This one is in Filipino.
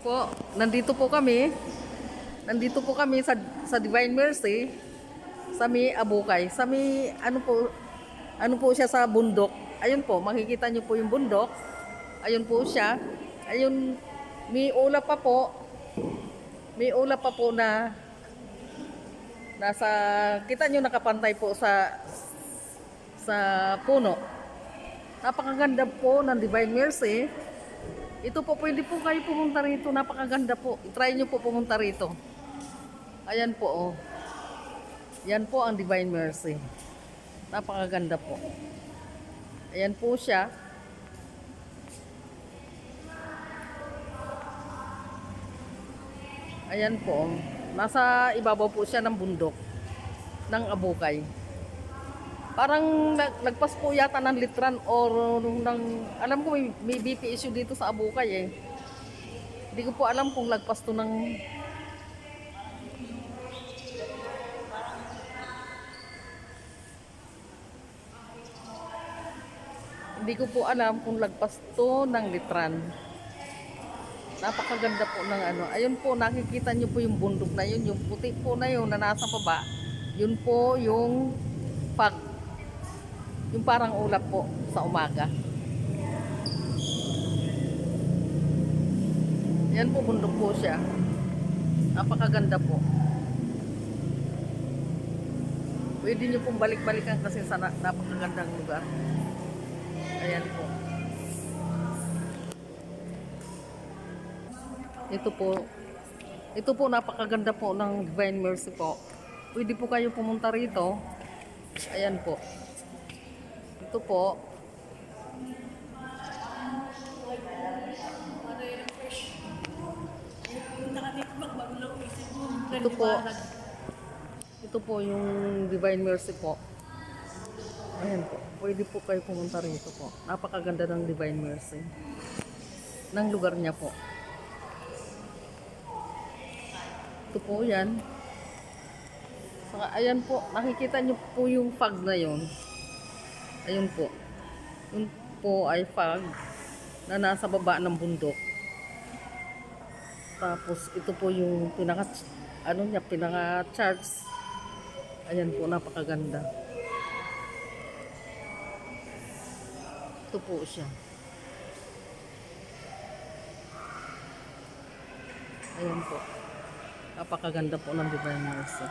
Po, nandito po kami. Nandito po kami sa Divine Mercy sa may Abukay. Sa may ano po siya sa bundok. Ayun po, makikita niyo po yung bundok. Ayun po siya. Ayun, may ulap pa po. May ulap pa po na nasa kita niyo nakapantay po sa puno. Napakaganda po ng Divine Mercy. Ito po, pwede po kayo pumunta rito. Napakaganda po. I-try nyo po pumunta rito. Ayan po, oh. Yan po ang Divine Mercy. Napakaganda po. Ayan po siya. Ayan po, oh. Nasa ibabaw po siya ng bundok ng Abukay. Parang lagpas po yata ng Litran or ng, alam ko may BP issue dito sa Abukay eh. Hindi ko po alam kung lagpas to ng hindi ko po alam kung lagpas to ng Litran. Napakaganda po ng ano. Ayun po, nakikita nyo po yung bundok na yun. Yung puti po na yun na nasa baba. Yun po yung fog. Yung parang ulap po sa umaga. Yan po, bundok po siya. Napakaganda po. Pwede nyo pong balik-balikan kasi sa napakagandang lugar. Ayan po. Ito po napakaganda po ng Divine Mercy po. Pwede po kayo pumunta rito. Ayan po. Ito po. Ito po. Ito po yung Divine Mercy po. Ayan po. Pwede po kayo pumunta rito po. Napakaganda ng Divine Mercy. Ng lugar niya po. Ito po yan. Saka ayan po. Nakikita niyo po yung fog na yun. Ayun po. Yun po ay fog na nasa baba ng bundok. Tapos ito po yung pinaka-charts. Ayan po, napakaganda. Ito po siya. Ayan po. Napakaganda po ng Divine Mercy.